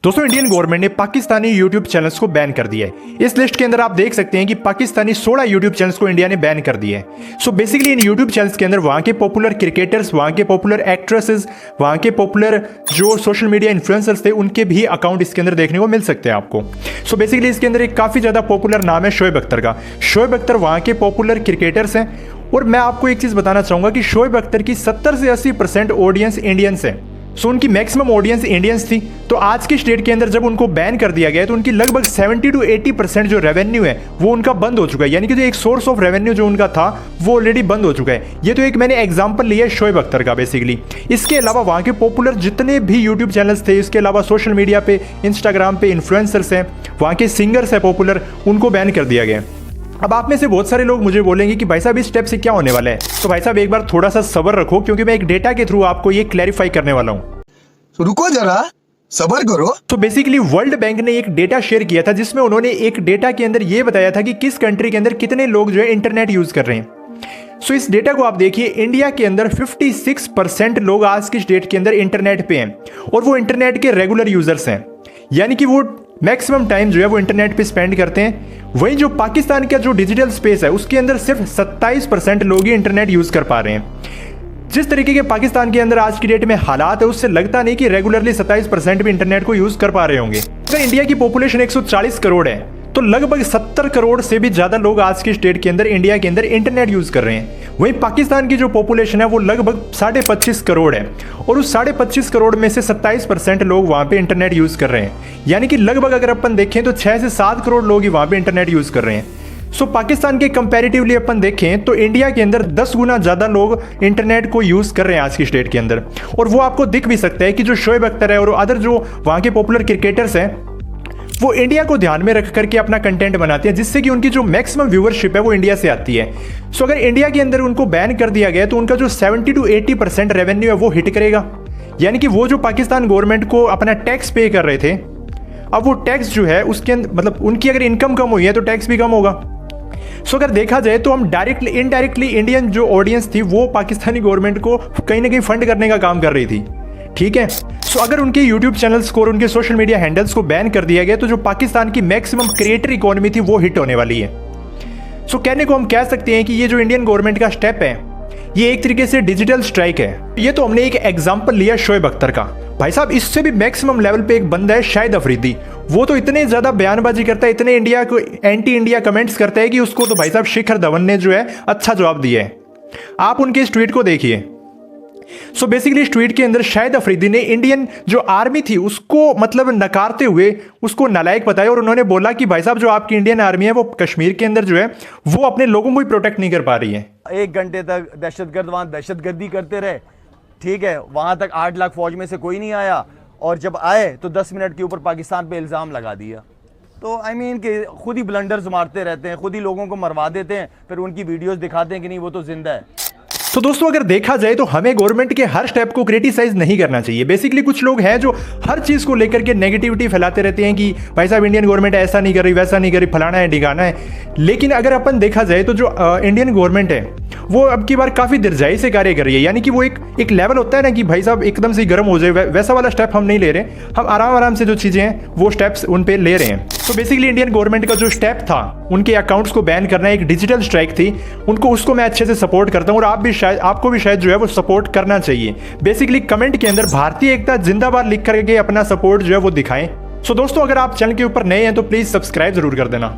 दोस्तों Indian government ने Pakistani YouTube channels को बैन कर दिया है। इस लिस्ट के अंदर आप देख सकते हैं कि पाकिस्तानी 16 यूट्यूब चैनल्स को इंडिया ने बैन कर दिया है। सो बेसिकली इन यूट्यूब चैनल्स के अंदर वहाँ के पॉपुलर क्रिकेटर्स, वहाँ के पॉपुलर एक्ट्रेसेस, वहाँ के पॉपुलर जो सोशल मीडिया इन्फ्लुएंसर्स थे उनके भी अकाउंट इसके अंदर देखने को मिल सकते हैं आपको। सो बेसिकली इसके अंदर एक काफ़ी ज़्यादा पॉपुलर नाम है शोएब अख्तर का। शोएब अख्तर वहाँ के पॉपुलर क्रिकेटर्स हैं और मैं आपको एक चीज़ बताना चाहूँगा कि शोएब अख्तर की 70 से 80% ऑडियंस इंडियंस है। सो उनकी मैक्सिमम ऑडियंस इंडियंस थी। तो आज की स्टेट के अंदर जब उनको बैन कर दिया गया तो उनकी लगभग 70 to 80% जो रेवेन्यू है वो उनका बंद हो चुका है। यानी कि जो एक सोर्स ऑफ रेवेन्यू जो उनका था वो ऑलरेडी बंद हो चुका है। ये तो एक मैंने एग्जांपल लिया है शोएब अख्तर का बेसिकली। इसके अलावा वहाँ के पॉपुलर जितने भी यूट्यूब चैनल्स थे, इसके अलावा सोशल मीडिया पे, इंस्टाग्राम पे इन्फ्लुएंसर्स हैं, वहाँ के सिंगर्स हैं पॉपुलर, उनको बैन कर दिया गया। अब आप में से बहुत सारे लोग मुझे बोलेंगे कि भाई साहब इस स्टेप से क्या होने वाला है। तो भाई साहब एक बार थोड़ा सा सब्र रखो, क्योंकि मैं एक डेटा के थ्रू आपको ये क्लैरिफाई करने वाला हूँ। रुको जरा, सब्र करो। तो बेसिकली वर्ल्ड बैंक ने एक डेटा शेयर किया था जिसमें उन्होंने एक डेटा के अंदर ये बताया था कि किस कंट्री के अंदर कितने लोग जो है इंटरनेट यूज कर रहे हैं। सो इस डेटा को आप देखिए, इंडिया के अंदर 56% लोग आज की डेट के अंदर इंटरनेट पे हैं और वो इंटरनेट के रेगुलर यूजर्स हैं, यानी कि वो मैक्सिमम टाइम जो है वो इंटरनेट पे स्पेंड करते हैं। वहीं जो पाकिस्तान का जो डिजिटल स्पेस है उसके अंदर सिर्फ 27% लोग ही इंटरनेट यूज कर पा रहे हैं। जिस तरीके के पाकिस्तान के अंदर आज की डेट में हालात है उससे लगता नहीं कि रेगुलरली 27% भी इंटरनेट को यूज कर पा रहे होंगे। अगर इंडिया की पॉपुलेशन 140 करोड़ है तो लगभग 70 करोड़ से भी ज्यादा लोग आज की स्टेट के अंदर इंडिया के अंदर इंटरनेट यूज कर रहे हैं। वहीं पाकिस्तान की जो पॉपुलेशन है वो लगभग 25.5 करोड़ है और उस 25.5 करोड़ में से 27% लोग वहां पे इंटरनेट यूज कर रहे हैं। यानी कि लगभग अगर अपन देखें तो 6 से 7 करोड़ लोग ही वहां पे इंटरनेट यूज कर रहे हैं। सो पाकिस्तान के कंपैरेटिवली अपन देखें तो इंडिया के अंदर 10 गुना ज्यादा लोग इंटरनेट को यूज कर रहे हैं आज की स्टेट के अंदर। और वो आपको दिख भी सकता है कि जो शोएब अख्तर है और अदर जो वहां के पॉपुलर क्रिकेटर्स हैं वो इंडिया को ध्यान में रख करके अपना कंटेंट बनाते हैं, जिससे कि उनकी जो मैक्सिमम व्यूअरशिप है वो इंडिया से आती है। सो अगर इंडिया के अंदर उनको बैन कर दिया गया तो उनका जो 70 to 80% रेवेन्यू है वो हिट करेगा। यानी कि वो जो पाकिस्तान गवर्नमेंट को अपना टैक्स पे कर रहे थे, अब वो टैक्स जो है उसके अंदर मतलब उनकी अगर इनकम कम हुई है तो टैक्स भी कम होगा। सो अगर देखा जाए तो हम डायरेक्टली इनडायरेक्टली इंडियन जो ऑडियंस थी वो पाकिस्तानी गवर्नमेंट को कहीं ना कहीं फंड करने का काम कर रही थी। ठीक है। सो अगर उनके यूट्यूब चैनल्स को और उनके सोशल मीडिया हैंडल्स को बैन कर दिया गया तो जो पाकिस्तान की मैक्सिमम क्रिएटर इकोनॉमी थी वो हिट होने वाली है। सो कहने को हम कह सकते हैं कि ये जो इंडियन गवर्नमेंट का स्टेप है ये एक तरीके से डिजिटल स्ट्राइक है। ये तो हमने एक एग्जांपल लिया शोएब अख्तर का। भाई साहब इससे भी मैक्सिमम लेवल पे एक बंदा है शाहिद अफरीदी। वो तो इतने ज्यादा बयानबाजी करता है, इतने इंडिया को एंटी इंडिया कमेंट्स करता है कि उसको तो भाई साहब शिखर धवन ने जो है अच्छा जवाब दिया है। आप उनके इस ट्वीट को देखिए। सो बेसिकली इस ट्वीट के अंदर शाहिद अफरीदी ने इंडियन जो आर्मी थी उसको मतलब नकारते हुए उसको नालायक बताया और उन्होंने बोला कि भाई साहब जो आपकी इंडियन आर्मी है वो कश्मीर के अंदर जो है वो अपने लोगों को ही प्रोटेक्ट नहीं कर पा रही है। 1 घंटे तक दहशतगर्द वहां दहशतगर्दी करते रहे, ठीक है, वहां तक 8 लाख फौज में से कोई नहीं आया और जब आए तो 10 मिनट के ऊपर पाकिस्तान पे इल्ज़ाम लगा दिया। तो आई मीन कि खुद ही ब्लंडर्स मारते रहते हैं, खुद ही लोगों को मरवा देते हैं, फिर उनकी वीडियोस दिखाते हैं कि नहीं वो तो जिंदा है। तो दोस्तों अगर देखा जाए तो हमें गवर्नमेंट के हर स्टेप को क्रिटिसाइज नहीं करना चाहिए। बेसिकली कुछ लोग हैं जो हर चीज को लेकर के नेगेटिविटी फैलाते रहते हैं कि भाई साहब इंडियन गवर्नमेंट ऐसा नहीं कर रही, वैसा नहीं कर रही, फलाना है ढिकाना है। लेकिन अगर अपन देखा जाए तो जो इंडियन गवर्नमेंट है वो अब की बार काफी दिरजाई से कार्य कर रही है। यानी कि वो एक लेवल होता है ना कि भाई साहब एकदम से गर्म हो जाए, वैसा वाला स्टेप हम नहीं ले रहे। हम आराम आराम से जो चीजें हैं वो स्टेप्स उन पे ले रहे हैं। तो बेसिकली इंडियन गवर्नमेंट का जो स्टेप था उनके अकाउंट्स को बैन करना एक डिजिटल स्ट्राइक थी, उसको मैं अच्छे से सपोर्ट करता हूँ और आपको भी शायद जो है वो सपोर्ट करना चाहिए। बेसिकली कमेंट के अंदर भारतीय एकता जिंदाबाद लिख करके अपना सपोर्ट जो है वो दिखाएं। सो दोस्तों अगर आप चैनल के ऊपर नए हैं तो प्लीज सब्सक्राइब जरूर कर देना।